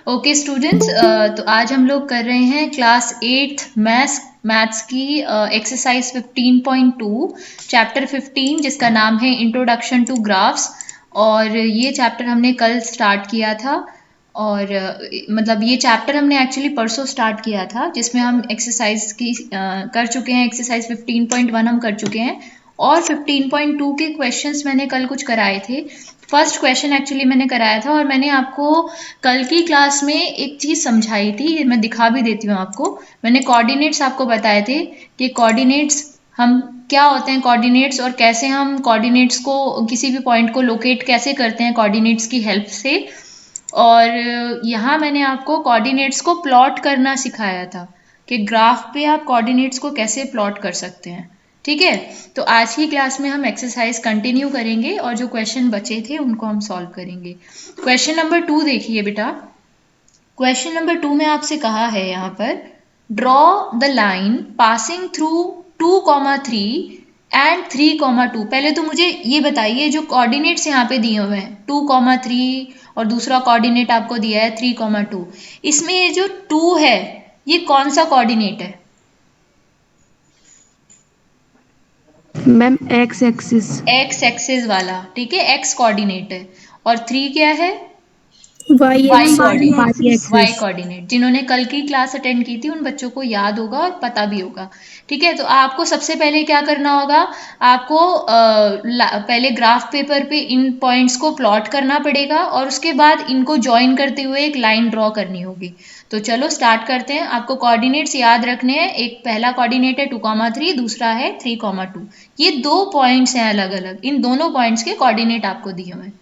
Okay students, तो आज हम लोग कर रहे हैं क्लास 8 मैथ्स की एक्सरसाइज 15.2 चैप्टर 15 जिसका नाम है इंट्रोडक्शन टू ग्राफ्स। और ये चैप्टर हमने कल स्टार्ट किया था। और मतलब ये चैप्टर हमने एक्चुअली परसों स्टार्ट किया था, जिसमें हम एक्सरसाइज की कर चुके हैं। एक्सरसाइज 15.1 हम कर चुके हैं और 15.2 के क्वेश्चंस मैंने कल कुछ कराए थे। फर्स्ट क्वेश्चन एक्चुअली मैंने कराया था और मैंने आपको कल की क्लास में एक चीज़ समझाई थी, मैं दिखा भी देती हूँ आपको। मैंने कोऑर्डिनेट्स आपको बताए थे कि कोऑर्डिनेट्स हम क्या होते हैं कोऑर्डिनेट्स, और कैसे हम कोऑर्डिनेट्स को किसी भी पॉइंट को लोकेट कैसे करते हैं कोऑर्डिनेट्स की हेल्प से। और यहाँ मैंने आपको कोऑर्डिनेट्स को प्लॉट करना सिखाया था कि ग्राफ पे आप कोऑर्डिनेट्स को कैसे प्लॉट कर सकते हैं। ठीक है, तो आज की क्लास में हम एक्सरसाइज कंटिन्यू करेंगे और जो क्वेश्चन बचे थे उनको हम सॉल्व करेंगे। क्वेश्चन नंबर 2 देखिए बेटा। क्वेश्चन नंबर 2 में आपसे कहा है यहाँ पर, draw the line passing through 2,3 and 3,2। पहले तो मुझे ये बताइए, जो कोऑर्डिनेट्स यहाँ पे दिए हुए हैं 2,3 और दूसरा कोऑर्डिनेट आपको दिया है 3,2, इसमें ये जो 2 है ये कौन सा कोऑर्डिनेट है? Ma'am x axis. X axis वाला, ठीक है, एक्स कोऑर्डिनेट है। और 3 क्या है? Y Y axis. Coordinate. Y Y axis. Coordinate जिन्होंने कल की क्लास अटेंड की थी उन बच्चों को याद होगा और पता भी होगा। ठीक है, तो आपको सबसे पहले क्या करना होगा, आपको पहले ग्राफ पेपर पे इन पॉइंट्स को प्लॉट करना पड़ेगा और उसके बाद इनको ज्वाइन करते हुए एक लाइन ड्रॉ करनी होगी। तो चलो स्टार्ट करते हैं। आपको कोऑर्डिनेट्स याद रखने हैं। एक पहला कोऑर्डिनेट है 2,3, दूसरा है 3,2। ये दो पॉइंट्स हैं अलग अलग, इन दोनों पॉइंट्स के कोऑर्डिनेट आपको दिए हुए हैं।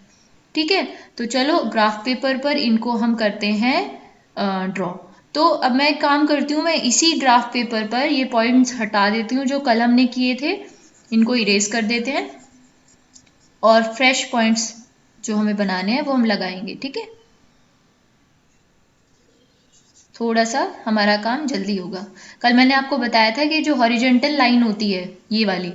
ठीक है, तो चलो ग्राफ पेपर पर इनको हम करते हैं ड्रॉ। तो अब मैं एक काम करती हूँ, मैं इसी ग्राफ पेपर पर ये पॉइंट्स हटा देती हूँ जो कल हमने किए थे, इनको इरेज कर देते हैं और फ्रेश पॉइंट्स जो हमें बनाने हैं वो हम लगाएंगे। ठीक है, थोड़ा सा हमारा काम जल्दी होगा। कल मैंने आपको बताया था कि जो हॉरिजेंटल लाइन होती है ये वाली,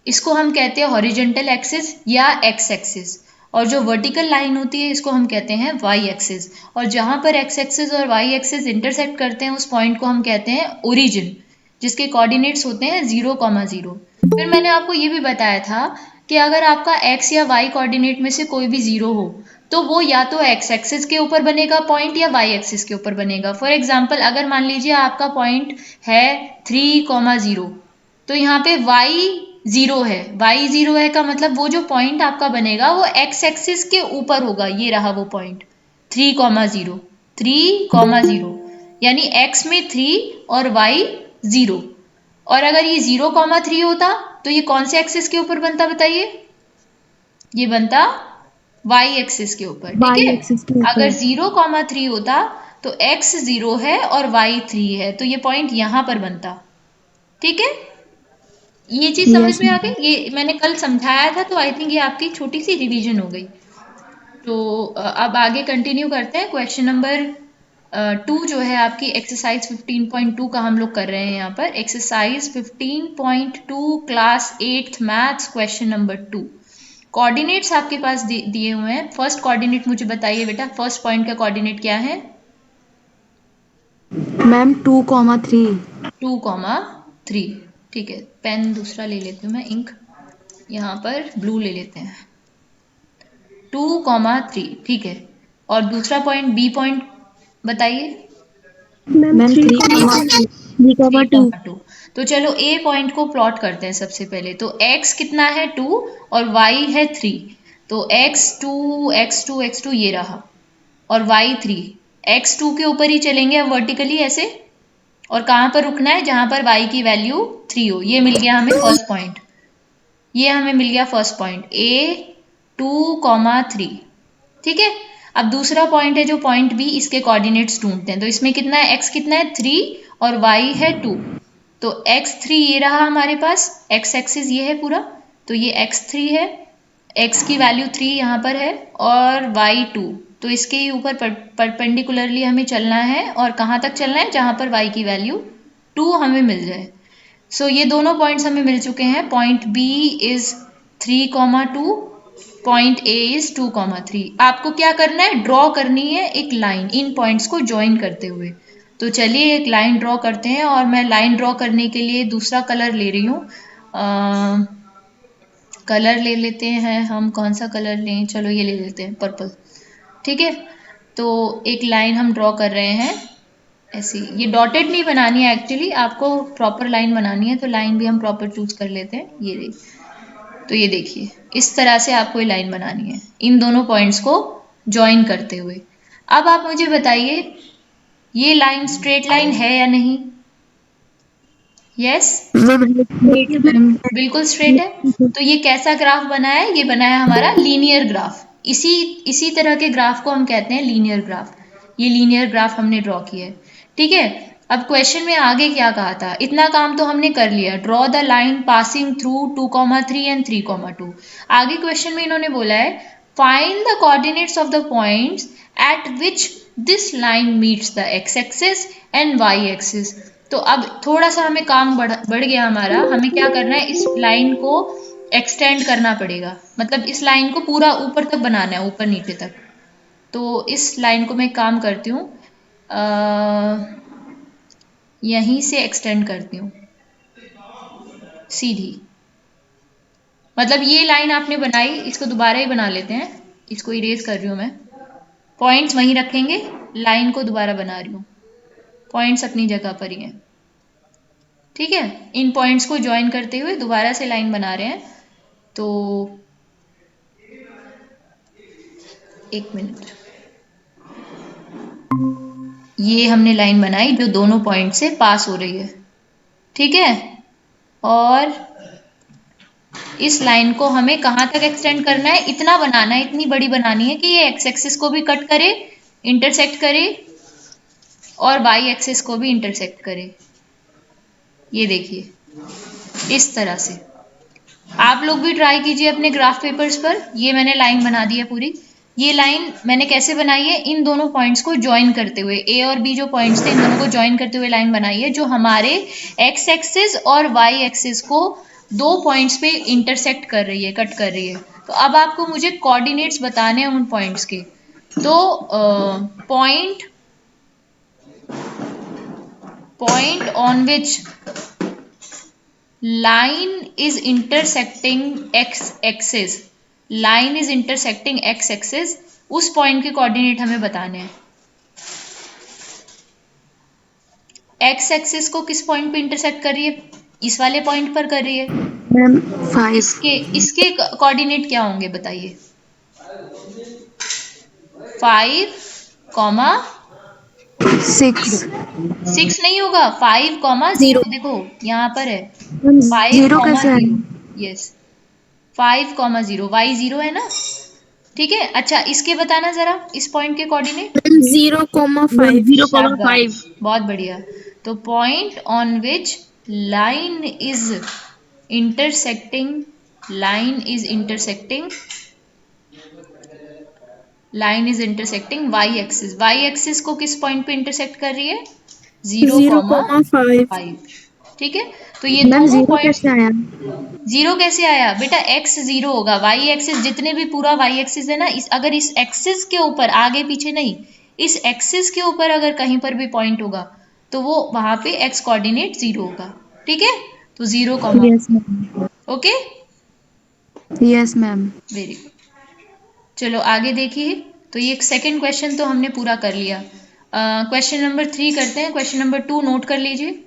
इसको हम कहते हैं हॉरिजेंटल एक्सिस या एक्स एक्सिस, और जो वर्टिकल लाइन होती है इसको हम कहते हैं वाई एक्सिस। और जहाँ पर एक्स एक्सिस और वाई एक्सिस इंटरसेक्ट करते हैं उस पॉइंट को हम कहते हैं ओरिजिन, जिसके कोऑर्डिनेट्स होते हैं 0,0। फिर मैंने आपको ये भी बताया था कि अगर आपका एक्स या वाई कोऑर्डिनेट में से कोई भी जीरो हो तो वो या तो एक्स एक्सिस के ऊपर बनेगा पॉइंट या वाई एक्सिस के ऊपर बनेगा। फॉर एग्जाम्पल, अगर मान लीजिए आपका पॉइंट है 3,0, तो यहाँ पे y 0 है। y 0 है का मतलब वो जो पॉइंट आपका बनेगा वो x एक्सिस के ऊपर होगा। ये रहा वो पॉइंट 3,0, 3,0, यानी x में 3 और y 0। और अगर ये 0,3 होता तो ये कौन से एक्सिस के ऊपर बनता बताइए? ये बनता y एक्सिस के ऊपर। ठीक वाई है, एक्सिस के अगर ऊपर। 0,3 होता तो x 0 है और y 3 है, तो ये पॉइंट यहां पर बनता। ठीक है, ये चीज समझ यस में आ मैम। गई? ये मैंने कल समझाया था, तो आई थिंक ये आपकी छोटी सी रिवीजन हो गई। तो अब आगे कंटिन्यू करते हैं। क्वेश्चन नंबर 2 जो है आपकी एक्सरसाइज 15.2 का हम लोग कर रहे हैं यहाँ पर। Exercise 15.2 class 8th maths, question number 2। Coordinates आपके पास दिए हुए हैं। फर्स्ट कोऑर्डिनेट मुझे बताइए बेटा, फर्स्ट पॉइंट का कोऑर्डिनेट क्या है? मैम 2,3। 2,3। ठीक है, पेन दूसरा ले लेती हूँ मैं, इंक यहाँ पर ब्लू ले लेते हैं। 2,3, ठीक है। और दूसरा पॉइंट, बी पॉइंट बताइए। मैम 3,2। 3,2। तो चलो ए पॉइंट को प्लॉट करते हैं सबसे पहले। तो x कितना है 2 और y है 3, तो x2 x2 x2 ये रहा, और y 3। x2 के ऊपर ही चलेंगे अब वर्टिकली ऐसे, और कहाँ पर रुकना है? जहां पर y की वैल्यू 3 हो। ये मिल गया हमें फर्स्ट पॉइंट। ये हमें मिल गया फर्स्ट पॉइंट ए 2,3। ठीक है, अब दूसरा पॉइंट है जो पॉइंट बी, इसके कोऑर्डिनेट्स ढूंढते हैं। तो इसमें कितना है? x कितना है 3 और y है 2, तो x3 ये रहा हमारे पास, x एक्सिस ये है पूरा, तो ये x3 है, x की वैल्यू 3 यहाँ पर है, और y 2। तो इसके ही ऊपर परपेंडिकुलरली हमें चलना है, और कहाँ तक चलना है? जहाँ पर y की वैल्यू 2 हमें मिल जाए। सो ये दोनों पॉइंट्स हमें मिल चुके हैं। Point B is 3,2, point A is 2,3। आपको क्या करना है, ड्रॉ करनी है एक लाइन इन पॉइंट्स को ज्वाइन करते हुए। तो चलिए एक लाइन ड्रॉ करते हैं, और मैं लाइन ड्रॉ करने के लिए दूसरा कलर ले रही हूँ। कलर ले लेते हैं हम, कौन सा कलर लें, चलो ये ले लेते हैं पर्पल। ठीक है, तो एक लाइन हम ड्रॉ कर रहे हैं ऐसी। ये डॉटेड नहीं बनानी है एक्चुअली, आपको प्रॉपर लाइन बनानी है, तो लाइन भी हम प्रॉपर चूज कर लेते हैं। ये देखिए, तो ये देखिए इस तरह से आपको ये लाइन बनानी है इन दोनों पॉइंट्स को ज्वाइन करते हुए। अब आप मुझे बताइए ये लाइन स्ट्रेट लाइन है या नहीं? यस, बिल्कुल स्ट्रेट है। तो ये कैसा ग्राफ बना है, ये बना है हमारा लीनियर ग्राफ। इसी तरह के ग्राफ को हम कहते हैं लीनियर ग्राफ। ये लीनियर ग्राफ हमने ड्रॉ किया है। ठीक है, अब क्वेश्चन में आगे क्या कहा था, इतना काम तो हमने कर लिया, draw the line passing through 2,3 and 3,2। आगे क्वेश्चन में इन्होंने बोला है find the coordinates of the points at which this line meets the X axis and Y axis. तो अब थोड़ा सा हमें काम बढ़ गया हमारा। हमें क्या करना है, इस लाइन को एक्सटेंड करना पड़ेगा, मतलब इस लाइन को पूरा ऊपर तक बनाना है, ऊपर नीचे तक। तो इस लाइन को मैं काम करती हूँ, यहीं से एक्सटेंड करती हूँ सीधी। मतलब ये लाइन आपने बनाई, इसको दोबारा ही बना लेते हैं, इसको इरेज कर रही हूँ मैं। पॉइंट्स वहीं रखेंगे, लाइन को दोबारा बना रही हूँ, पॉइंट्स अपनी जगह पर ही हैं। ठीक है, इन पॉइंट्स को ज्वाइन करते हुए दोबारा से लाइन बना रहे हैं। तो एक मिनट, ये हमने लाइन बनाई जो दोनों पॉइंट से पास हो रही है। ठीक है, और इस लाइन को हमें कहाँ तक एक्सटेंड करना है, इतना बनाना है, इतनी बड़ी बनानी है कि ये एक्स एक्सिस को भी कट करे, इंटरसेक्ट करे, और वाई एक्सिस को भी इंटरसेक्ट करे। ये देखिए इस तरह से। आप लोग भी ट्राई कीजिए अपने ग्राफ पेपर्स पर। ये मैंने लाइन बना दी है पूरी। ये लाइन मैंने कैसे बनाई है, इन दोनों पॉइंट्स को ज्वाइन करते हुए, ए और बी जो पॉइंट्स थे इन दोनों को ज्वाइन करते हुए लाइन बनाई है, जो हमारे एक्स एक्सिस और वाई एक्सिस को दो पॉइंट्स पे इंटरसेक्ट कर रही है, कट कर रही है। तो अब आपको मुझे कोऑर्डिनेट्स बताने हैं उन पॉइंट्स के। तो point on which line is intersecting x axis, line is intersecting x axis, उस पॉइंट के कोऑर्डिनेट हमें बताने हैं। x एक्सिस को किस पॉइंट पे इंटरसेक्ट कर रही है, इस वाले पॉइंट पर कर रही है। मैम 5। इसके कोऑर्डिनेट क्या होंगे बताइए। 5,6 नहीं होगा, 5,0। देखो यहाँ पर है 5,0। यस, 5,0, y 0 है ना। ठीक है, अच्छा इसके बताना जरा, इस पॉइंट के कोऑर्डिनेट 0,5। बहुत बढ़िया। तो point on which line is intersecting Y axis. Y axis को किस पॉइंट पे इंटरसेक्ट कर रही है, 0,5। ठीक है, तो ये दोनों पॉइंट्स। जीरो कैसे आया बेटा, एक्स 0 होगा, वाई एक्सिस जितने भी पूरा वाई एक्सिस है ना, अगर इस एक्सिस के ऊपर, आगे पीछे नहीं, इस एक्सिस के ऊपर अगर कहीं पर भी पॉइंट होगा तो वो वहां पे एक्स कोऑर्डिनेट 0 होगा। ठीक है, तो 0, okay. Yes ma'am. Very good, चलो आगे देखिए। तो ये सेकंड क्वेश्चन तो हमने पूरा कर लिया। क्वेश्चन नंबर 3 करते हैं। क्वेश्चन नंबर 2 नोट कर लीजिए।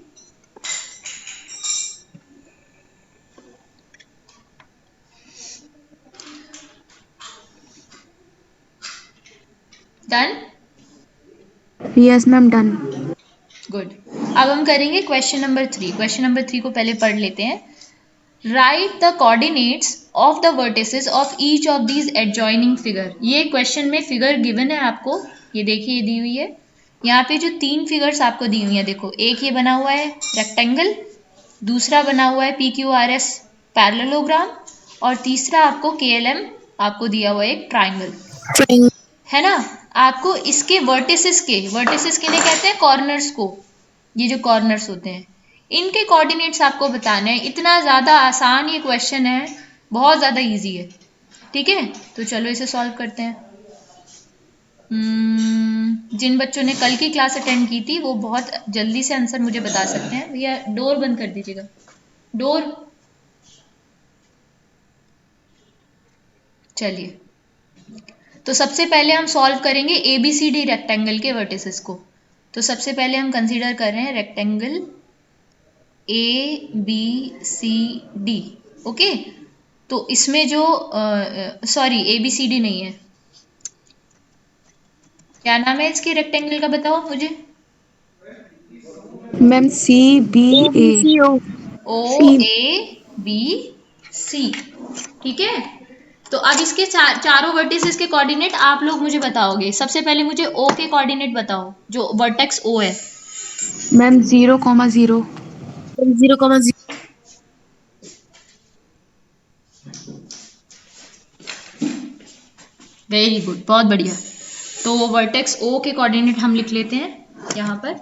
Done? Yes ma'am, done. Good. अब हम करेंगे क्वेश्चन नंबर 3। क्वेश्चन नंबर 3 को पहले पढ़ लेते हैं। Right the coordinates of the vertices of each of these adjoining figure. ये क्वेश्चन में फिगर गिवन है आपको, ये देखिए ये दी हुई है। यहाँ पे जो 3 फिगर्स आपको दी हुई है, देखो एक ये बना हुआ है रेक्टेंगल, दूसरा बना हुआ है PQRS पैरेललोग्राम, और तीसरा आपको KLM आपको दिया हुआ है एक ट्राइंगल, है ना। आपको इसके वर्टिसेस किन्हें कहते हैं, कॉर्नर्स को। ये जो कॉर्नर्स होते हैं इनके कोऑर्डिनेट्स आपको बताने हैं। इतना ज़्यादा आसान ये क्वेश्चन है, बहुत ज़्यादा इजी है। ठीक है, तो चलो इसे सॉल्व करते हैं। जिन बच्चों ने कल की क्लास अटेंड की थी वो बहुत जल्दी से आंसर मुझे बता सकते हैं। भैया डोर बंद कर दीजिएगा, डोर। चलिए, तो सबसे पहले हम सॉल्व करेंगे ABCD रेक्टेंगल के वर्टिसेस को। तो सबसे पहले हम कंसीडर कर रहे हैं रेक्टेंगल ABCD। ओके, तो इसमें जो सॉरी ABCD नहीं है, क्या नाम है इसके रेक्टेंगल का, बताओ मुझे। Ma'am CBA। OABC, ठीक है। तो अब इसके चारों वर्टिसेस के कोऑर्डिनेट आप लोग मुझे बताओगे। सबसे पहले मुझे O के कोऑर्डिनेट बताओ, जो वर्टेक्स O है। मैम 0,0। 0,0। वेरी गुड, बहुत बढ़िया। तो वर्टेक्स O के कोऑर्डिनेट हम लिख लेते हैं यहाँ पर।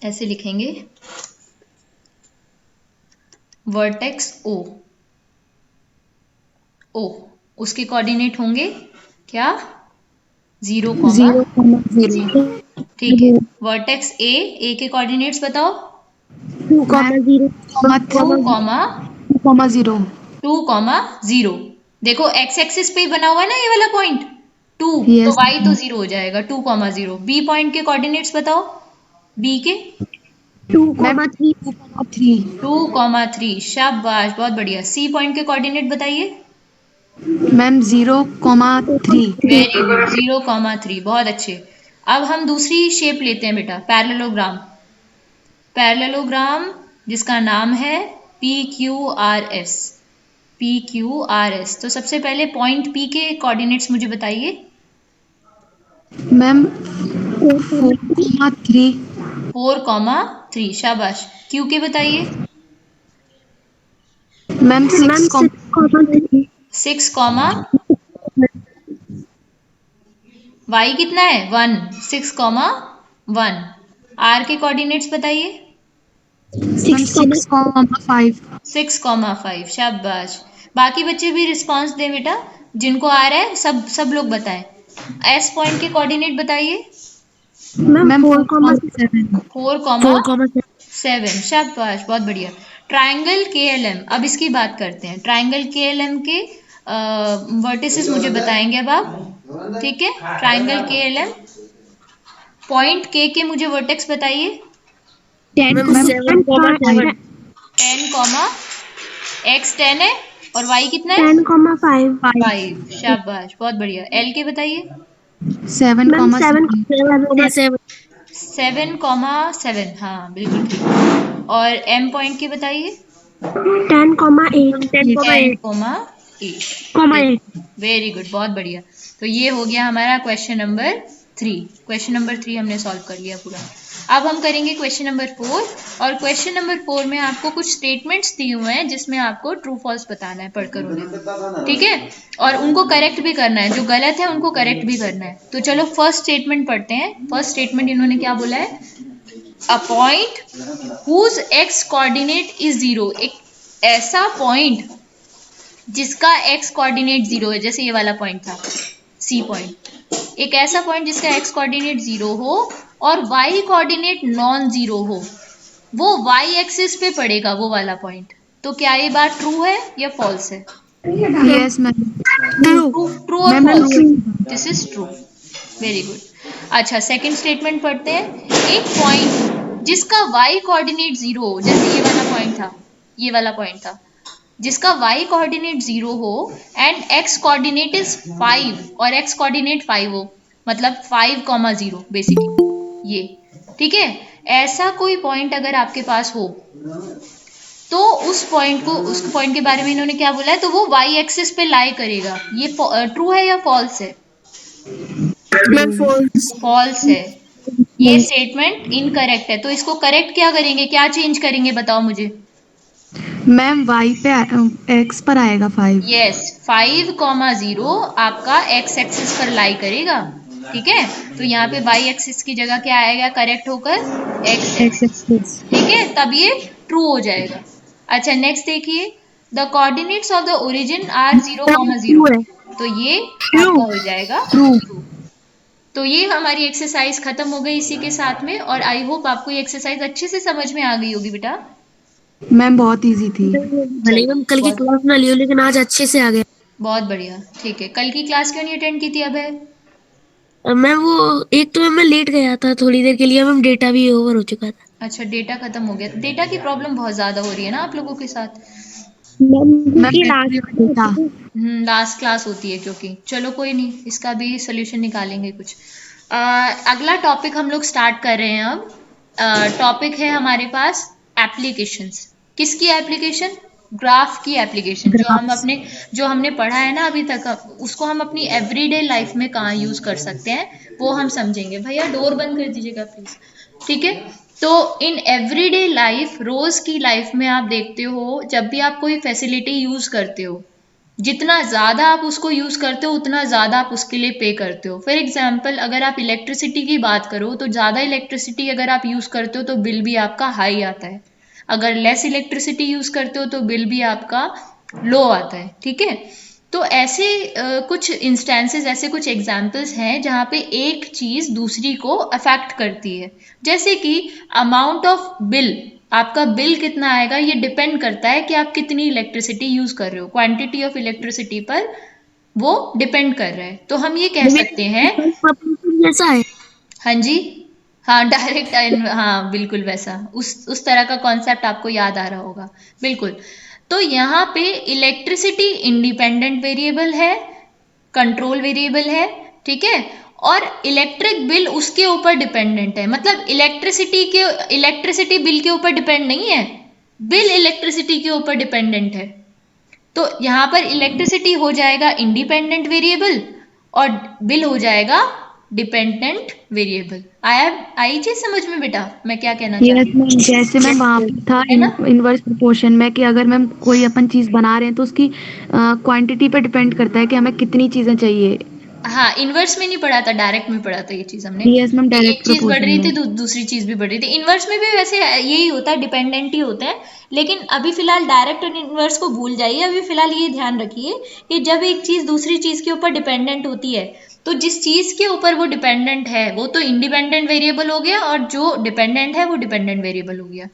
ऐसे लिखेंगे, वर्टेक्स O उसके कोऑर्डिनेट होंगे क्या, 0,0। ठीक है। वर्टेक्स A के कोऑर्डिनेट्स बताओ। 2,0। 2,0। 2,0। देखो एक्स एक्सिस पे ही बना हुआ है ना ये वाला पॉइंट 2, तो यस y तो 0 हो जाएगा। 2,0। B पॉइंट के कोऑर्डिनेट्स बताओ, B के। 2,3। 2,3। 2,3, शाबाश, बहुत बढ़िया। C पॉइंट के कोऑर्डिनेट बताइए। मैम 0,3। वेरी गुड, 0,3, बहुत अच्छे। अब हम दूसरी शेप लेते हैं बेटा, पैरेललोग्राम। पैरेललोग्राम जिसका नाम है PQRS। PQRS, तो सबसे पहले पॉइंट P के कोऑर्डिनेट्स मुझे बताइए। मैम 4,3। 4,3, शाबाश। Q के बताइए। मैम 6,3। 6, y कितना है 1, 6,1। R के कोऑर्डिनेट्स बताइए। मैम 6,5। 6,5, शाबाश। बाकी बच्चे भी रिस्पांस दें बेटा, जिनको आ रहा है सब सब लोग बताएं। S पॉइंट के कोऑर्डिनेट बताइए। मैम 4,7। 4,7, शाबाश, बहुत बढ़िया। ट्राइंगल KLM, अब इसकी बात करते हैं। ट्राइंगल KLM के वर्टिसेस मुझे बताएंगे अब आप, ठीक है। ट्राइंगल KLM पॉइंट के मुझे वर्टेक्स बताइए। 10,7। 10, x 10 है और y कितना है 10,5। 5, शाबाश, बहुत बढ़िया। L के बताइए। 7,7। 7,7। 7,7, हाँ बिल्कुल ठीक। और M पॉइंट के बताइए। 10,8। 10,8। वेरी गुड, बहुत बढ़िया। तो ये हो गया हमारा क्वेश्चन नंबर 3। क्वेश्चन नंबर 3 हमने सॉल्व कर लिया पूरा। अब हम करेंगे क्वेश्चन नंबर 4। और क्वेश्चन नंबर 4 में आपको कुछ स्टेटमेंट्स दिए हुए हैं जिसमें आपको ट्रू फॉल्स बताना है पढ़कर उन्हें, ठीक है। और उनको करेक्ट भी करना है, जो गलत है उनको करेक्ट भी करना है। तो चलो फर्स्ट स्टेटमेंट पढ़ते हैं। फर्स्ट स्टेटमेंट इन्होंने क्या बोला है, a point whose X coordinate is 0। एक ऐसा पॉइंट जिसका एक्स कोऑर्डिनेट 0 है, जैसे ये वाला पॉइंट था C पॉइंट। एक ऐसा पॉइंट जिसका एक्स कोऑर्डिनेट 0 हो और वाई कोऑर्डिनेट नॉन 0 हो, वो वाई एक्सिस पे पड़ेगा वो वाला पॉइंट। तो क्या ये बात ट्रू है या फॉल्स है? Yes ma'am. ट्रू, ट्रू और ma'am false? True. This is true, very good. अच्छा, सेकंड स्टेटमेंट पढ़ते हैं। एक पॉइंट जिसका y कोऑर्डिनेट 0 हो, जैसे ये वाला पॉइंट था, ये वाला पॉइंट था, जिसका y कोऑर्डिनेट 0 हो एंड x कोऑर्डिनेट इज 5 और x कोऑर्डिनेट 5 हो, मतलब 5,0 बेसिकली ये, ठीक है। ऐसा कोई पॉइंट अगर आपके पास हो तो उस पॉइंट के बारे में इन्होंने क्या बोला है, तो वो y एक्सिस पे लाई करेगा। ये ट्रू है या फॉल्स है? फॉल्स है। ये स्टेटमेंट इनकरेक्ट है। तो इसको करेक्ट क्या करेंगे, क्या चेंज करेंगे बताओ मुझे। मैम y पे x पर आएगा 5। यस, 5,0 आपका x एक्सिस पर लाई करेगा। ठीक है, तो यहाँ पे y एक्सिस की जगह क्या आएगा करेक्ट होकर, x एक्स एक्सिस। एक्सिस। ठीक है, तब ये ट्रू हो जाएगा। अच्छा नेक्स्ट देखिए, the coordinates of the origin are 0,0, true है। तो ये ट्रू। आपका हो जाएगा ट्रू। ट्रू। तो ये हमारी एक्सरसाइज खत्म हो गई इसी के साथ में, और आई होप आपको ये एक्सरसाइज अच्छे से समझ में आ गई होगी बेटा। मैम बहुत इजी थी। भले ही चलो हम कल की बहुत क्लास ना लियो, लेकिन आज अच्छे से आ गया। बहुत बढ़िया। ठीक है, कल की क्लास क्यों नहीं अटेंड की थी अब है? मैम वो एक तो मैं लेट गया था थोड़ी देर के लिए, मैम डेटा भी ओवर हो चुका था। अच्छा डेटा खत्म हो गया, डेटा की प्रॉब्लम बहुत ज्यादा हो रही है ना आप लोगों के साथ। मैम मैम क्योंकि मेरे भी था। लास्ट लास्ट क्लास होती है क्योंकि, चलो कोई नहीं, इसका भी सोल्यूशन निकालेंगे कुछ। अगला टॉपिक हम लोग स्टार्ट कर रहे हैं अब। टॉपिक है हमारे पास एप्लीकेशंस। किसकी एप्लीकेशन? ग्राफ की एप्लीकेशन, ग्राफ्स। जो हमने पढ़ा है ना अभी तक, उसको हम अपनी एवरीडे लाइफ में कहाँ यूज कर सकते हैं वो हम समझेंगे। भैया डोर बंद कर दीजिएगा प्लीज। ठीक है, तो इन एवरीडे लाइफ, रोज की लाइफ में आप देखते हो जब भी आप कोई फैसिलिटी यूज करते हो, जितना ज़्यादा आप उसको यूज़ करते हो उतना ज़्यादा आप उसके लिए पे करते हो। फॉर एग्जाम्पल अगर आप इलेक्ट्रिसिटी की बात करो तो ज़्यादा इलेक्ट्रिसिटी अगर आप यूज़ करते हो तो बिल भी आपका हाई आता है, अगर लेस इलेक्ट्रिसिटी यूज़ करते हो तो बिल भी आपका लो आता है। ठीक है, तो ऐसे कुछ इंस्टेंसेस, ऐसे कुछ एग्जाम्पल्स हैं जहाँ पे एक चीज़ दूसरी को अफेक्ट करती है। जैसे कि अमाउंट ऑफ बिल, आपका बिल कितना आएगा ये डिपेंड करता है कि आप कितनी इलेक्ट्रिसिटी यूज कर रहे हो, क्वांटिटी ऑफ इलेक्ट्रिसिटी पर वो डिपेंड कर रहा है। तो हम ये कह सकते हैं, जैसा है। हाँ जी, हाँ डायरेक्ट, हाँ बिल्कुल वैसा, उस तरह का कॉन्सेप्ट आपको याद आ रहा होगा। बिल्कुल, तो यहाँ पे इलेक्ट्रिसिटी इंडिपेंडेंट वेरिएबल है, कंट्रोल वेरिएबल है। ठीक है, और इलेक्ट्रिक बिल उसके ऊपर डिपेंडेंट है, मतलब इलेक्ट्रिसिटी बिल के ऊपर डिपेंड नहीं है, बिल इलेक्ट्रिसिटी के ऊपर डिपेंडेंट है। तो यहाँ पर इलेक्ट्रिसिटी हो जाएगा इंडिपेंडेंट वेरिएबल और बिल हो जाएगा डिपेंडेंट वेरिएबल। आया, आई चीज समझ में बेटा मैं क्या कहना यस चाहती हूँ? मैम, जैसे मैम वहाँ पे था है ना? इनवर्स प्रोपोर्शन में कि अगर मैम कोई अपन चीज बना रहे हैं तो उसकी क्वांटिटी पे डिपेंड करता है कि हमें कितनी चीजें चाहिए। हाँ इनवर्स में नहीं पढ़ा था, डायरेक्ट में पढ़ा था ये चीज हमने, यस मैम, कि डायरेक्ट एक चीज बढ़ प्रोपोर्शन रही में। थी दूसरी चीज भी बढ़ रही थी। इनवर्स में भी वैसे यही होता है, डिपेंडेंट ही होते हैं। लेकिन अभी फिलहाल डायरेक्ट और इनवर्स को भूल जाइए, अभी फिलहाल ये ध्यान रखिए कि जब एक चीज दूसरी चीज के ऊपर डिपेंडेंट होती है तो जिस चीज के ऊपर वो डिपेंडेंट है वो तो इंडिपेंडेंट वेरिएबल हो गया, और जो डिपेंडेंट है वो डिपेंडेंट वेरिएबल हो गया।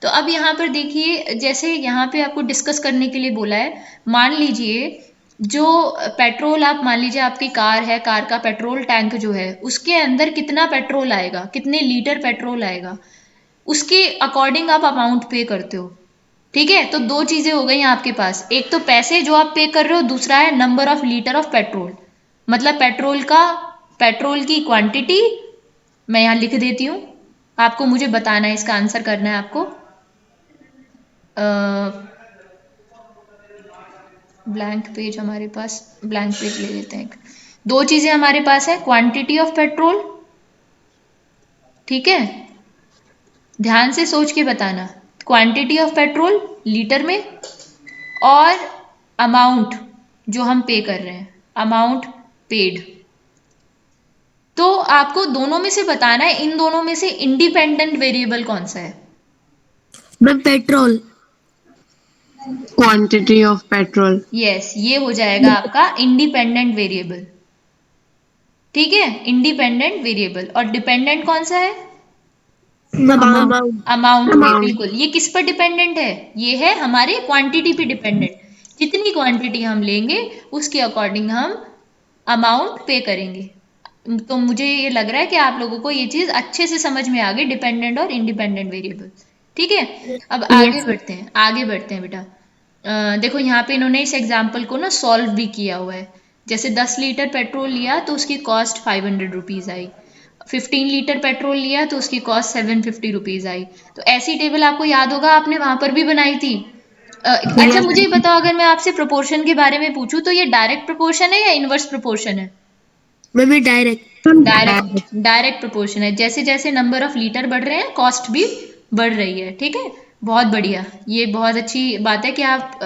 तो अब यहाँ पर देखिए, जैसे यहाँ पे आपको डिस्कस करने के लिए बोला है, मान लीजिए जो पेट्रोल, आप मान लीजिए आपकी कार है, कार का पेट्रोल टैंक जो है उसके अंदर कितना पेट्रोल आएगा, कितने लीटर पेट्रोल आएगा, उसके अकॉर्डिंग आप अमाउंट पे करते हो। ठीक है, तो दो चीजें हो गई आपके पास, एक तो पैसे जो आप पे कर रहे हो, दूसरा है number of litre of petrol, मतलब पेट्रोल की क्वांटिटी। मैं यहाँ लिख देती हूँ, आपको मुझे बताना है, इसका आंसर करना है आपको। ब्लैंक पेज हमारे पास, ब्लैंक पेज ले लेते हैं एक। दो चीजें हमारे पास है, क्वांटिटी ऑफ पेट्रोल, ठीक है, ध्यान से सोच के बताना, क्वांटिटी ऑफ पेट्रोल लीटर में, और अमाउंट जो हम पे कर रहे हैं, अमाउंट पेड। तो आपको दोनों में से बताना है, इन दोनों में से इंडिपेंडेंट वेरिएबल कौन सा है? Ma'am petrol. Quantity of petrol. Yes, ये हो जाएगा आपका इंडिपेंडेंट वेरिएबल। ठीक है, इंडिपेंडेंट वेरिएबल। और डिपेंडेंट कौन सा है? अमाउंट। अमाउंट पे, अमाउंट। बिल्कुल। ये किस पर डिपेंडेंट है? ये है हमारे क्वांटिटी पे डिपेंडेंट। जितनी क्वांटिटी हम लेंगे उसके अकॉर्डिंग हम अमाउंट पे करेंगे। तो मुझे ये लग रहा है कि आप लोगों को ये चीज अच्छे से समझ में आ गई, डिपेंडेंट और इंडिपेंडेंट वेरिएबल। ठीक है, अब आगे यस। बढ़ते हैं, आगे बढ़ते हैं बेटा। देखो यहाँ पे इन्होंने इस एग्जाम्पल को ना सॉल्व भी किया हुआ है। जैसे 10 लीटर पेट्रोल लिया तो उसकी कॉस्ट 500 रुपीज आई, 15 लीटर पेट्रोल लिया तो उसकी कॉस्ट 750 रुपीज आई। तो ऐसी टेबल आपको याद होगा, आपने वहां पर भी बनाई थी। अच्छा यस मुझे ये बताओ, अगर मैं आपसे प्रोपोर्शन के बारे में पूछूं तो ये डायरेक्ट प्रोपोर्शन है या इनवर्स प्रोपोर्शन है? मैम ये डायरेक्ट। डायरेक्ट प्रोपोर्शन है। जैसे जैसे नंबर ऑफ लीटर बढ़ रहे हैं कॉस्ट भी बढ़ रही है। ठीक है, बहुत बढ़िया, ये बहुत अच्छी बात है कि आप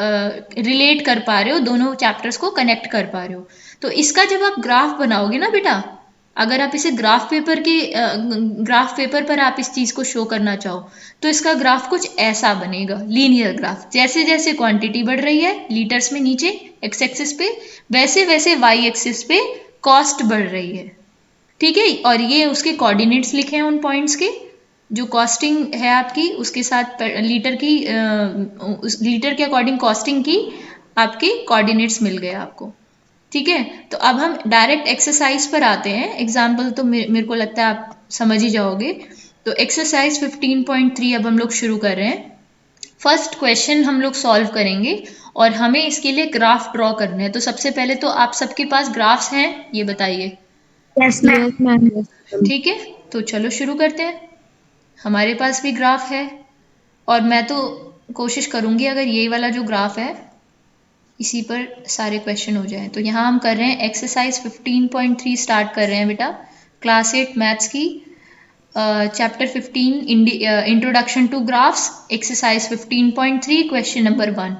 रिलेट कर पा रहे हो, दोनों चैप्टर्स को कनेक्ट कर पा रहे हो। तो इसका जब आप ग्राफ बनाओगे ना बेटा, अगर आप इसे ग्राफ पेपर पर आप इस चीज़ को शो करना चाहो तो इसका ग्राफ कुछ ऐसा बनेगा, लीनियर ग्राफ। जैसे जैसे क्वांटिटी बढ़ रही है लीटर्स में नीचे एक्स एक्सिस पे, वैसे वैसे वाई एक्सिस पे कॉस्ट बढ़ रही है। ठीक है, और ये उसके कोऑर्डिनेट्स लिखे हैं उन पॉइंट्स के, जो कॉस्टिंग है आपकी उसके साथ उस लीटर के अकॉर्डिंग कॉस्टिंग की आपके कोऑर्डिनेट्स मिल गए आपको। ठीक है, तो अब हम डायरेक्ट एक्सरसाइज पर आते हैं। एग्जाम्पल तो मेरे को लगता है आप समझ ही जाओगे। तो एक्सरसाइज 15.3 अब हम लोग शुरू कर रहे हैं। फर्स्ट क्वेश्चन हम लोग सॉल्व करेंगे और हमें इसके लिए ग्राफ ड्रॉ करने हैं। तो सबसे पहले तो आप सबके पास ग्राफ्स हैं, ये बताइए। Yes ma'am. Yes ma'am. ठीक है, तो चलो शुरू करते हैं। हमारे पास भी ग्राफ है और मैं तो कोशिश करूंगी अगर ये वाला जो ग्राफ है इसी पर सारे क्वेश्चन हो जाए। तो यहाँ हम कर रहे हैं एक्सरसाइज 15.3 स्टार्ट कर रहे हैं बेटा, क्लास 8 मैथ्स की, chapter 15 introduction to graphs, exercise 15.3 question number 1।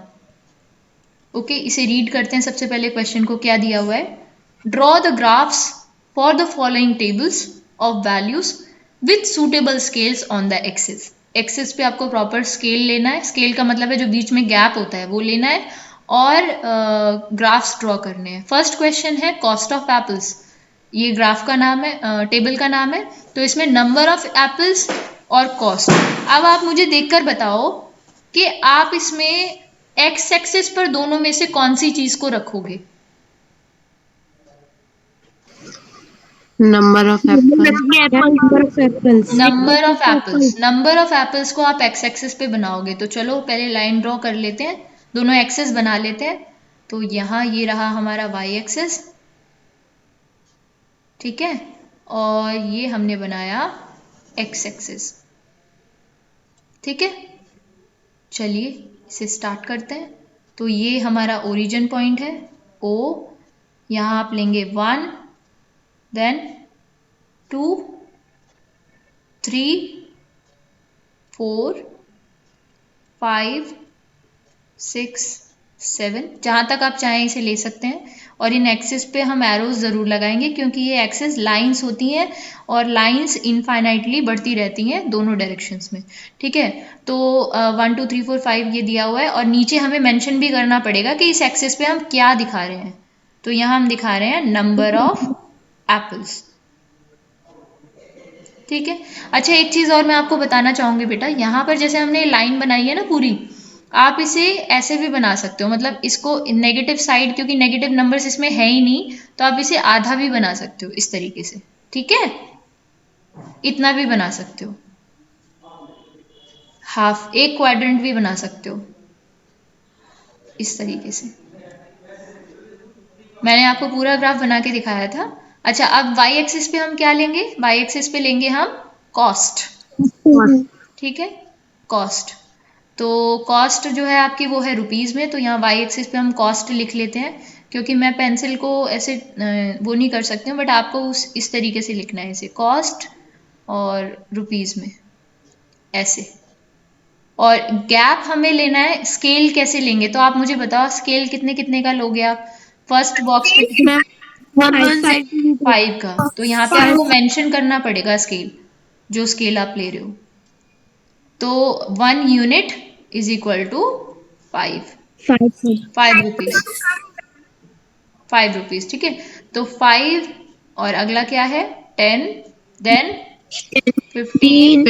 Okay, इसे रीड करते हैं। सबसे पहले क्वेश्चन को क्या दिया हुआ है, draw the graphs for the following tables of values with suitable scales on the axis. Axis पे आपको प्रॉपर स्केल लेना है, स्केल का मतलब है जो बीच में गैप होता है वो लेना है, और ग्राफ्स ड्रॉ करने हैं। फर्स्ट क्वेश्चन है कॉस्ट ऑफ एप्पल्स, ये ग्राफ का नाम है, टेबल का नाम है। तो इसमें नंबर ऑफ एप्पल्स और कॉस्ट। अब आप मुझे देखकर बताओ कि आप इसमें एक्स एक्सिस पर दोनों में से कौन सी चीज को रखोगे। Number of Apple. Number of apples को आप एक्स एक्सिस पे बनाओगे। तो चलो पहले लाइन ड्रॉ कर लेते हैं, दोनों एक्सिस बना लेते हैं। तो यहाँ ये रहा हमारा वाई एक्सिस, ठीक है, और ये हमने बनाया एक्स एक्सिस। ठीक है, चलिए इसे स्टार्ट करते हैं। तो ये हमारा ओरिजिन पॉइंट है ओ, यहाँ आप लेंगे 1, देन 2, 3, 4, 5, 6, 7, जहाँ तक आप चाहें इसे ले सकते हैं। और इन एक्सिस पे हम एरोज ज़रूर लगाएंगे क्योंकि ये एक्सिस लाइंस होती हैं और लाइंस इनफाइनाइटली बढ़ती रहती हैं दोनों डायरेक्शंस में। ठीक है, तो 1 2 3 4 5 ये दिया हुआ है और नीचे हमें मेंशन भी करना पड़ेगा कि इस एक्सिस पे हम क्या दिखा रहे हैं। तो यहाँ हम दिखा रहे हैं नंबर ऑफ एप्पल्स। ठीक है, अच्छा एक चीज़ और मैं आपको बताना चाहूँगी बेटा, यहाँ पर जैसे हमने लाइन बनाई है ना पूरी, आप इसे ऐसे भी बना सकते हो, मतलब इसको नेगेटिव साइड, क्योंकि नेगेटिव नंबर्स इसमें है ही नहीं, तो आप इसे आधा भी बना सकते हो इस तरीके से। ठीक है, इतना भी बना सकते हो, हाफ, एक क्वाड्रेंट भी बना सकते हो इस तरीके से। मैंने आपको पूरा ग्राफ बना के दिखाया था। अच्छा, अब वाई एक्सिस पे हम क्या लेंगे, वाई एक्सिस पे लेंगे हम कॉस्ट। ठीक है, कॉस्ट। तो कॉस्ट जो है आपकी वो है रुपीज़ में, तो यहाँ वाई एक्सिस पे हम कॉस्ट लिख लेते हैं, क्योंकि मैं पेंसिल को ऐसे वो नहीं कर सकती हूँ, बट आपको इस तरीके से लिखना है इसे, कॉस्ट और रुपीज़ में ऐसे। और गैप हमें लेना है, स्केल कैसे लेंगे, तो आप मुझे बताओ स्केल कितने कितने का लोगे आप। फर्स्ट बॉक्स पे 5 का, तो यहाँ पे आपको मेंशन करना पड़ेगा स्केल, जो स्केल आप ले रहे हो। तो 1 unit is equal to 5 rupees, 5 rupees. ठीक है, तो 5 और अगला क्या है 10, देन 15,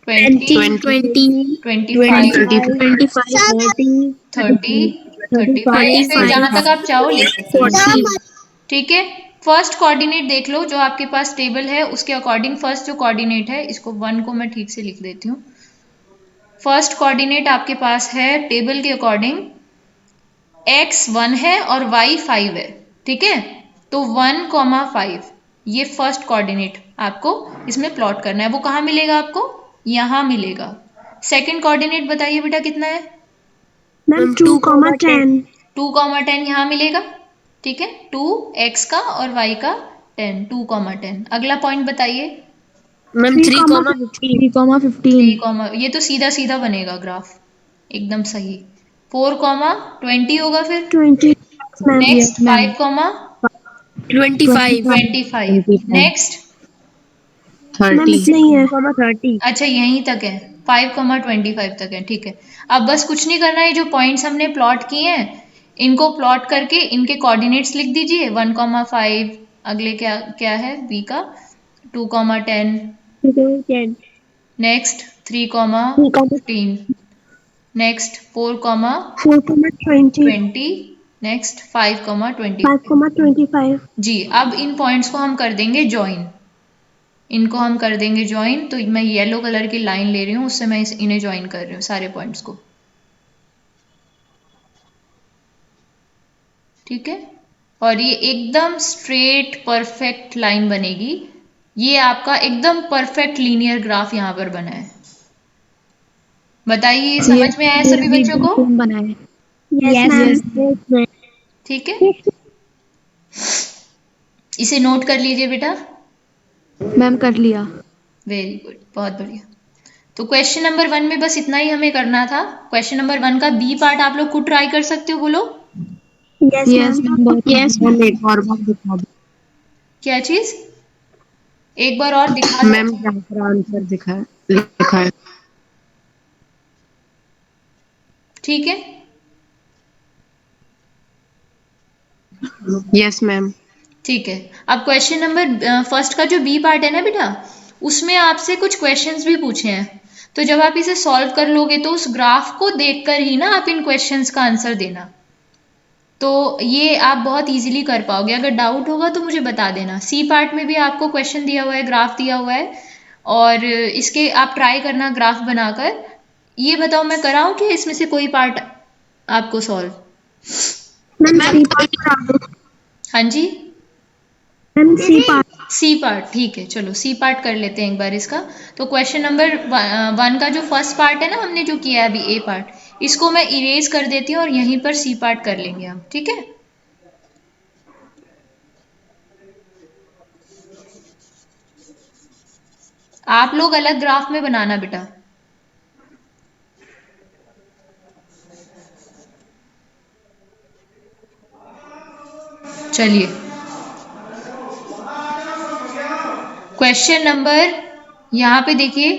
20, 25, 30, फिर जहां तक आप चाहो ले सकते हो। ठीक है, फर्स्ट कोऑर्डिनेट देख लो जो आपके पास टेबल है उसके अकॉर्डिंग। फर्स्ट जो कोऑर्डिनेट है, इसको 1 को मैं ठीक से लिख देती हूँ। फर्स्ट कोऑर्डिनेट आपके पास है टेबल के अकॉर्डिंग, x 1 है और y 5 है। ठीक है, तो 1, 5 ये फर्स्ट कोऑर्डिनेट आपको इसमें प्लॉट करना है। वो कहाँ मिलेगा आपको, यहाँ मिलेगा। सेकंड कोऑर्डिनेट बताइए बेटा कितना है, 2,10। 2,10 यहाँ मिलेगा। ठीक है, 2 x का और y का 10, 2,10। अगला पॉइंट बताइए, 3,15। ये तो सीधा सीधा बनेगा ग्राफ, एकदम सही। 4, 20 होगा फिर। 20। नेक्स्ट 5, 25, 25। नेक्स्ट। मैम 30। इतना ही है। 30। अच्छा यहीं तक है, 5,25 तक है, ठीक है। अब बस कुछ नहीं करना है, जो पॉइंट्स हमने प्लॉट किए हैं इनको प्लॉट करके इनके कोऑर्डिनेट्स लिख दीजिए। 1,5, अगले क्या क्या है बी का, 2,10, 10, नेक्स्ट 3,15, नेक्स्ट 4,20, 4,20, नेक्स्ट 5,25। 5,25। जी, अब इन पॉइंट्स को हम कर देंगे ज्वाइन, इनको हम कर देंगे ज्वाइन। तो मैं येलो कलर की लाइन ले रही हूँ, उससे मैं इन्हें ज्वाइन कर रही हूँ सारे पॉइंट्स को, ठीक है। और ये एकदम स्ट्रेट परफेक्ट लाइन बनेगी। ये आपका एकदम परफेक्ट लीनियर ग्राफ यहाँ पर बना है। बताइए ये समझ में आया मेरा सभी भी बच्चों एकदम को? सेम बना है। Yes yes ma'am. ठीक है, इसे नोट कर लीजिए बेटा। मैम कर लिया। वेरी गुड, बहुत बढ़िया। तो क्वेश्चन नंबर 1 में बस इतना ही हमें करना था। क्वेश्चन नंबर 1 का बी पार्ट आप लोग खुद ट्राई कर सकते हो, बोलो। Yes yes ma'am. मैम बहुत easy है। मैम एक और बार दिखा दो। क्या चीज? एक बार और दिखा दो। मैम यहाँ पर आंसर लिखा है। ठीक है, यस मैम। ठीक है। अब क्वेश्चन नंबर फर्स्ट का जो बी पार्ट है ना बेटा, उसमें आपसे कुछ क्वेश्चंस भी पूछे हैं। तो जब आप इसे सॉल्व कर लोगे तो उस ग्राफ को देखकर ही ना आप इन क्वेश्चंस का आंसर देना। तो ये आप बहुत इजीली कर पाओगे। अगर डाउट होगा तो मुझे बता देना। सी पार्ट में भी आपको क्वेश्चन दिया हुआ है, ग्राफ दिया हुआ है, और इसके आप ट्राई करना ग्राफ बनाकर। ये बताओ मैं कराऊं कि इसमें से कोई पार्ट आपको सॉल्व? मैम सी पार्ट करा दो। हाँ जी, ma'am C part. C part, ठीक है, चलो सी पार्ट कर लेते हैं एक बार इसका। तो क्वेश्चन नंबर 1 का जो फर्स्ट पार्ट है ना, हमने जो किया है अभी ए पार्ट, इसको मैं इरेज कर देती हूँ और यहीं पर सी पार्ट कर लेंगे हम, ठीक है। आप लोग अलग ग्राफ में बनाना बेटा। चलिए, क्वेश्चन नंबर, यहाँ पे देखिए,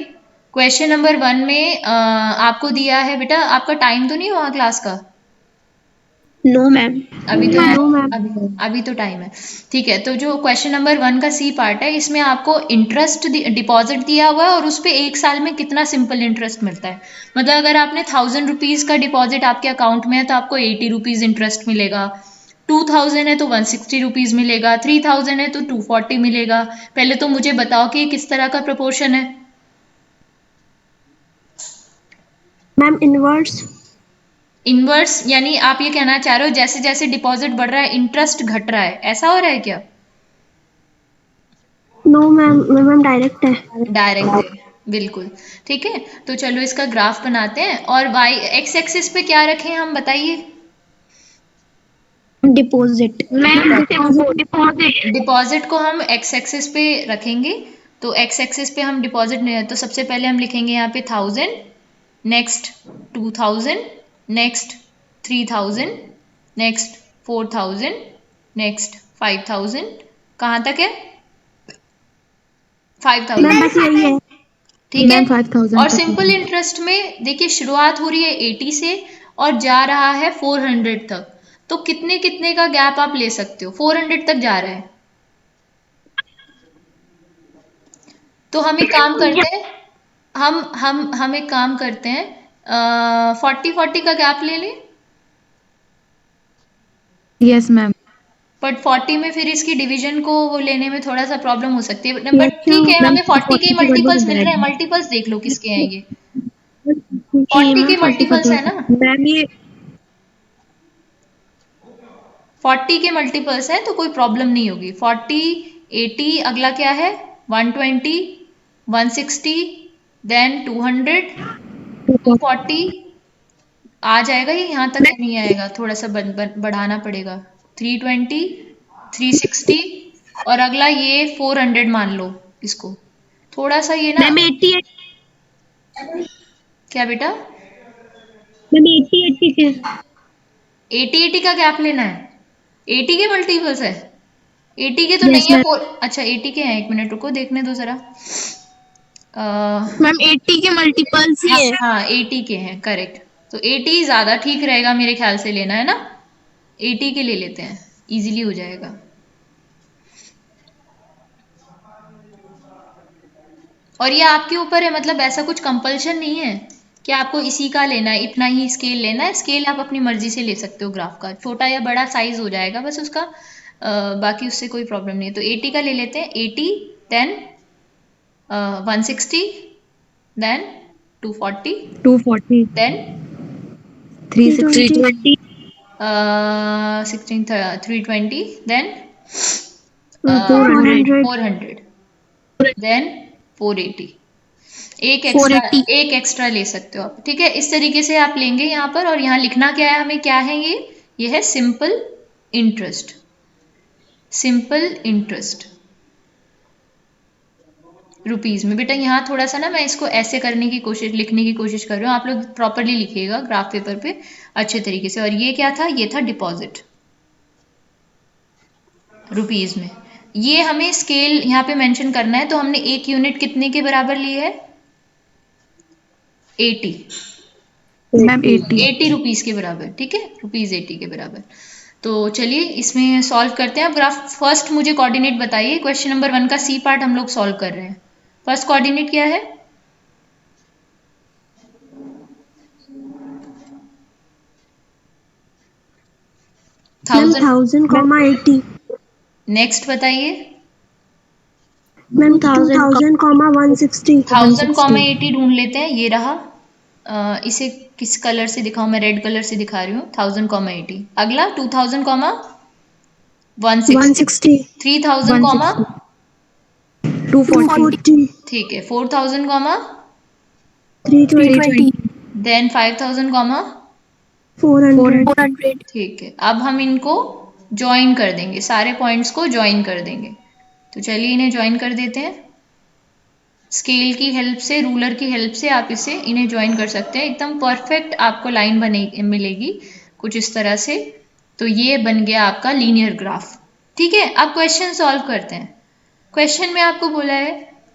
क्वेश्चन नंबर 1 में आपको दिया है बेटा, आपका टाइम तो नहीं हुआ क्लास का? No ma'am. अभी तो नो मैम। अभी अभी तो टाइम है, ठीक है। तो जो क्वेश्चन नंबर 1 का सी पार्ट है, इसमें आपको इंटरेस्ट डिपॉजिट दिया हुआ है और उस पे एक साल में कितना सिंपल इंटरेस्ट मिलता है। मतलब अगर आपने 1,000 रुपीज का डिपॉजिट आपके अकाउंट में है तो आपको 80 रुपीज इंटरेस्ट मिलेगा। 2,000 है तो 160 रुपीज मिलेगा। 3,000 है तो 240 मिलेगा। पहले तो मुझे बताओ कि ये किस तरह का प्रपोर्शन है? Ma'am inverse. इनवर्स यानी आप ये कहना चाह रहे हो जैसे जैसे डिपॉजिट बढ़ रहा है इंटरेस्ट घट रहा है, ऐसा हो रहा है क्या? नो मैम, मैम डायरेक्ट है। डायरेक्ट है, बिल्कुल। ठीक है, तो चलो इसका ग्राफ बनाते हैं। और वाई एक्स एक्सिस पे क्या रखें हम, बताइए। डिपॉजिट। Ma'am deposit. डिपॉजिट को हम एक्स एक्सिस पे रखेंगे। तो एक्स एक्सिस पे हम डिपॉजिट नहीं है, तो सबसे पहले हम लिखेंगे यहाँ पे 1,000, नेक्स्ट 2,000, नेक्स्ट 3,000, नेक्स्ट 4,000, नेक्स्ट 5,000। कहाँ तक है? मैम 5,000, बस यही है। ठीक है। मैम 5,000 और तक सिंपल है। इंटरेस्ट में देखिए शुरुआत हो रही है 80 से और जा रहा है 400 तक। तो कितने कितने का गैप आप ले सकते हो? 400 तक जा रहा है। तो हम एक काम करते हैं, हम एक काम करते हैं, 40-40 का गैप ले लें। Yes ma'am. बट 40 में फिर इसकी डिवीजन को वो लेने में थोड़ा सा प्रॉब्लम हो सकती है, बट यस ठीक है, मैम हमें 40 के 40 से गड़बड़ हो मल्टीपल्स मिल रहे हैं। जाएगा। मल्टीपल्स देख लो किसके हैं ये। जी 40 मैम के 40 का मल्टीपल्स तो है ना? मैम ये 40 के मल्टीपल्स हैं तो कोई प्रॉब्लम नहीं होगी। 40, 80, अगला क्या है? 120, 160, देन 200, 240 आ जाएगा ये यहाँ तक या नहीं आएगा? थोड़ा सा बढ़ाना पड़ेगा। 320, 360, और अगला ये 400 मान लो इसको। थोड़ा सा ये ना, मैम 80। क्या बेटा? मैम 80 के। 80 80 का गैप लेना है? 80 के मल्टीपल्स है? 80 के तो Yes, नहीं है ma'am. अच्छा 80 के हैं, एक मिनट रुको देखने दो जरा। मैम 80 के मल्टीपल्स ही हाँ है. हाँ 80 के हैं, करेक्ट। तो 80 ज्यादा ठीक रहेगा मेरे ख्याल से लेना, है ना? 80 के ले लेते हैं, इजीली हो जाएगा। और ये आपके ऊपर है, मतलब ऐसा कुछ कंपल्शन नहीं है कि आपको इसी का लेना है, इतना ही स्केल लेना है। स्केल आप अपनी मर्जी से ले सकते हो, ग्राफ का छोटा या बड़ा साइज हो जाएगा बस उसका। बाकी उससे कोई प्रॉब्लम नहीं है। तो 80 का ले लेते हैं। 80, then 160, then 240, 240, then 360, 320. 16, 320, then 400, 400. 400, then 480। $480. एक एक्स्ट्रा ले सकते हो आप, ठीक है? इस तरीके से आप लेंगे यहाँ पर। और यहाँ लिखना क्या है हमें, क्या है ये है simple interest. Simple interest rupees में। बेटा यहाँ थोड़ा सा ना मैं इसको ऐसे करने की कोशिश, लिखने की कोशिश कर रही हूँ, आप लोग प्रॉपरली लिखिएगा ग्राफ पेपर पे अच्छे तरीके से। और ये क्या था, ये था डिपॉजिट रुपीज में। ये हमें स्केल यहाँ पे मेंशन करना है। तो हमने एक यूनिट कितने के बराबर ली है, 80। मैम 80। 80 रुपीज के बराबर, ठीक है, रुपीज 80 के बराबर। तो चलिए इसमें सॉल्व करते हैं। अब ग्राफ फर्स्ट मुझे कोऑर्डिनेट बताइए। क्वेश्चन नंबर 1 का सी पार्ट हम लोग सॉल्व कर रहे हैं। फर्स्ट कोऑर्डिनेट क्या है, मैम 1000। 1000, 80. नेक्स्ट बताइए। मैम 1000, 160. 1000, 80 ढूंढ लेते हैं, ये रहा। इसे किस कलर से दिखाऊं, मैं रेड कलर से दिखा रही हूँ। 1000, 80। अगला 2000, 160। 160. 3000, 160, 240, 240. ठीक है, 4000, 320. 320, देन 5000, 400. 400, ठीक है। अब हम इनको ज्वाइन कर देंगे, सारे पॉइंट्स को ज्वाइन कर देंगे। तो चलिए इन्हें ज्वाइन कर देते हैं। स्केल की हेल्प से, रूलर की हेल्प से आप इन्हें ज्वाइन कर सकते हैं। एकदम परफेक्ट आपको लाइन बने मिलेगी कुछ इस तरह से। तो ये बन गया आपका लीनियर ग्राफ, ठीक है। अब क्वेश्चन सॉल्व करते हैं। क्वेश्चन में आपको बोला है,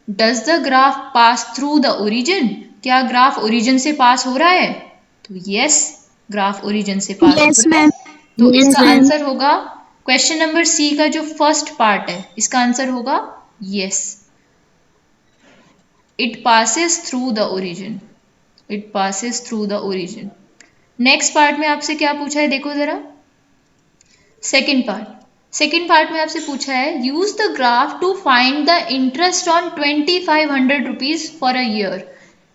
does the graph pass through the origin? क्या ग्राफ ओरिजिन से पास हो रहा है? तो यस, ग्राफ ओरिजिन से पास हो Yes, रहा है। ma'am. तो Yes, इसका ma'am. आंसर होगा, क्वेश्चन नंबर सी का जो फर्स्ट पार्ट है, इसका आंसर होगा yes, it passes through the origin. It passes through the origin. Next part में आपसे क्या पूछा है, देखो जरा। सेकेंड पार्ट में आपसे पूछा है, use the graph to find the interest on 2500 rupees for a year.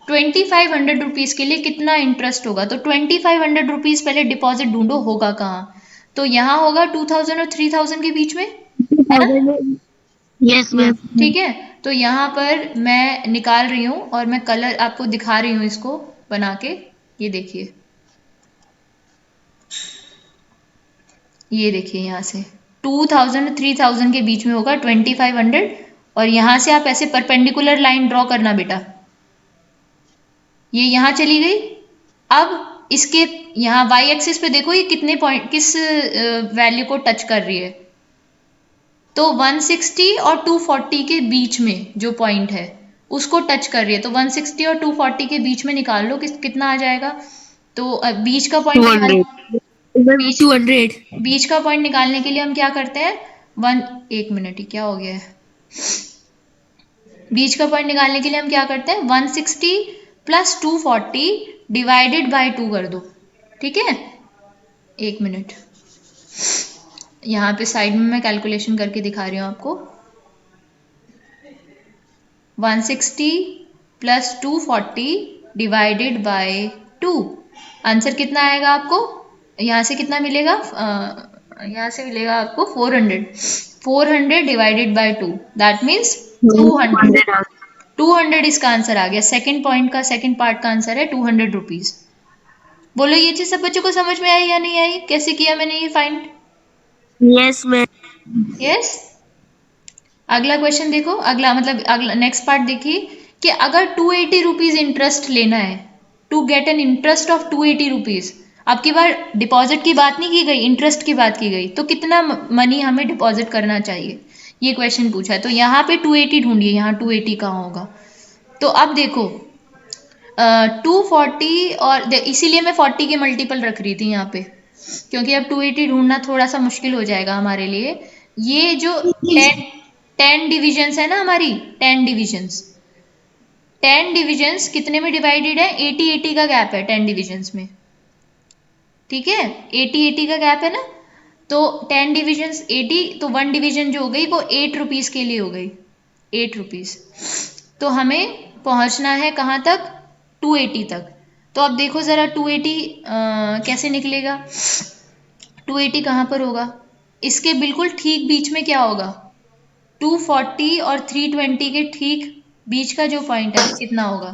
2500 rupees के लिए कितना इंटरेस्ट होगा? तो 2500 रुपीज पहले डिपॉजिट ढूंढो, होगा कहाँ? तो यहाँ होगा 2000 और 3000 के बीच में, है ना? Yes, ma'am. ठीक है। तो यहाँ पर मैं निकाल रही हूँ और मैं कलर आपको दिखा रही हूँ इसको बना के। ये देखिए, ये देखिए, यहाँ से 2000 3000 के बीच में होगा 2500। और यहाँ से आप ऐसे परपेंडिकुलर लाइन ड्रॉ करना बेटा। ये यहाँ चली गई। अब इसके यहाँ वाई एक्सिस पे देखो, ये कितने पॉइंट, किस वैल्यू को टच कर रही है? तो 160 और 240 के बीच में जो पॉइंट है उसको टच कर रही है। तो 160 और 240 के बीच में निकाल लो कितना आ जाएगा। तो बीच का पॉइंट निकाल, 200. Ma'am, बीच 200. बीच का पॉइंट निकालने के लिए हम क्या करते हैं, एक मिनट ही क्या हो गया है। बीच का पॉइंट निकालने के लिए हम क्या करते हैं, 160 प्लस 240 डिवाइडेड बाय 2 कर दो, ठीक है। एक मिनट, यहाँ पे साइड में मैं कैलकुलेशन करके दिखा रही हूँ आपको। 160 प्लस 240 डिवाइडेड बाय 2, आंसर कितना आएगा आपको? यहाँ से कितना मिलेगा, यहाँ से मिलेगा आपको 400। 400 डिवाइडेड बाय 2, दैट मीन्स 200। 200 इसका आंसर आ गया। सेकंड पॉइंट का, सेकंड पार्ट का आंसर है 200 रुपीज। बोलो ये चीज सब बच्चों को समझ में आई या नहीं आई? कैसे किया मैंने ये फाइंड? Yes, ma'am. यस। अगला क्वेश्चन देखो, अगला मतलब अगला नेक्स्ट पार्ट देखिए कि अगर 280 रुपीज इंटरेस्ट लेना है, to get an interest of 280 rupees, अब की बार डिपॉजिट की बात नहीं की गई, इंटरेस्ट की बात की गई। तो कितना मनी हमें डिपॉजिट करना चाहिए, ये क्वेश्चन पूछा है। तो यहाँ पे 280 ढूंढिए, यहाँ 280 कहाँ होगा। तो अब देखो 240 और इसीलिए मैं 40 के मल्टीपल रख रही थी यहाँ पे, क्योंकि अब 280 ढूंढना थोड़ा सा मुश्किल हो जाएगा हमारे लिए। ये जो 10 डिविजन्स है ना हमारी, 10 डिविजन्स, 10 डिविजन्स कितने में डिवाइडेड है, 80-80 का गैप है 10 डिविजन्स में, ठीक है, 80-80 का गैप है ना। तो 10 डिविजन्स 80, तो 1 डिवीजन जो हो गई वो 8 रुपीज के लिए हो गई, 8 रुपीज। तो हमें पहुंचना है कहाँ तक, 280 तक। तो अब देखो जरा 280 कैसे निकलेगा, 280 कहाँ पर होगा, इसके बिल्कुल ठीक बीच में क्या होगा, 240 और 320 के ठीक बीच का जो पॉइंट है वो कितना होगा,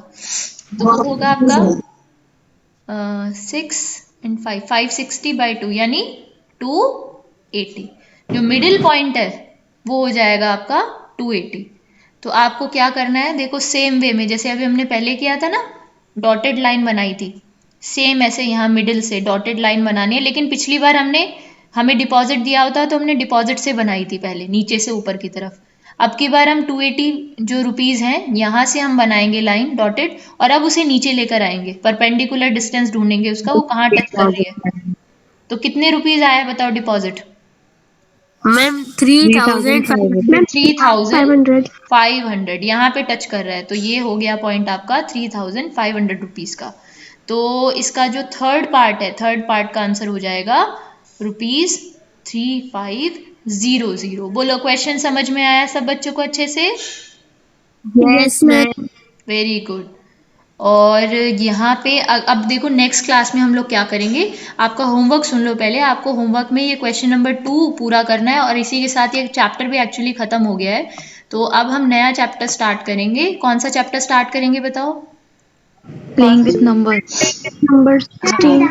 तो वो होगा आपका 6 and 5, 560/2 यानी 280। जो मिडिल पॉइंट है वो हो जाएगा आपका 280। तो आपको क्या करना है, देखो सेम वे में जैसे अभी हमने पहले किया था ना, डॉटेड लाइन बनाई थी, सेम ऐसे यहाँ मिडिल से डॉटेड लाइन बनानी है। लेकिन पिछली बार हमें डिपॉजिट दिया होता तो हमने डिपॉजिट से बनाई थी पहले, नीचे से ऊपर की तरफ। अब की बार हम 280 जो रुपीज हैं यहाँ से हम बनाएंगे लाइन डॉटेड, और अब उसे नीचे लेकर आएंगे, परपेंडिकुलर डिस्टेंस ढूंढेंगे उसका, वो कहाँ टच कर रही है। तो कितने रुपीज आया बताओ डिपॉजिट, मैम 3,500। 3,500 यहाँ पे टच कर रहा है। तो ये हो गया पॉइंट आपका 3,500 रुपीज का। तो इसका जो थर्ड पार्ट है, थर्ड पार्ट का आंसर हो जाएगा ₹3500। बोलो क्वेश्चन समझ में आया सब बच्चों को अच्छे से, यस मैम। Very good. और यहाँ पे अब देखो नेक्स्ट क्लास में हम लोग क्या करेंगे, आपका होमवर्क सुन लो पहले। आपको होमवर्क में ये क्वेश्चन नंबर 2 पूरा करना है, और इसी के साथ ये चैप्टर भी एक्चुअली खत्म हो गया है। तो अब हम नया चैप्टर स्टार्ट करेंगे। कौन सा चैप्टर स्टार्ट करेंगे बताओ, प्लेइंग विथ नंबर। नंबर 16।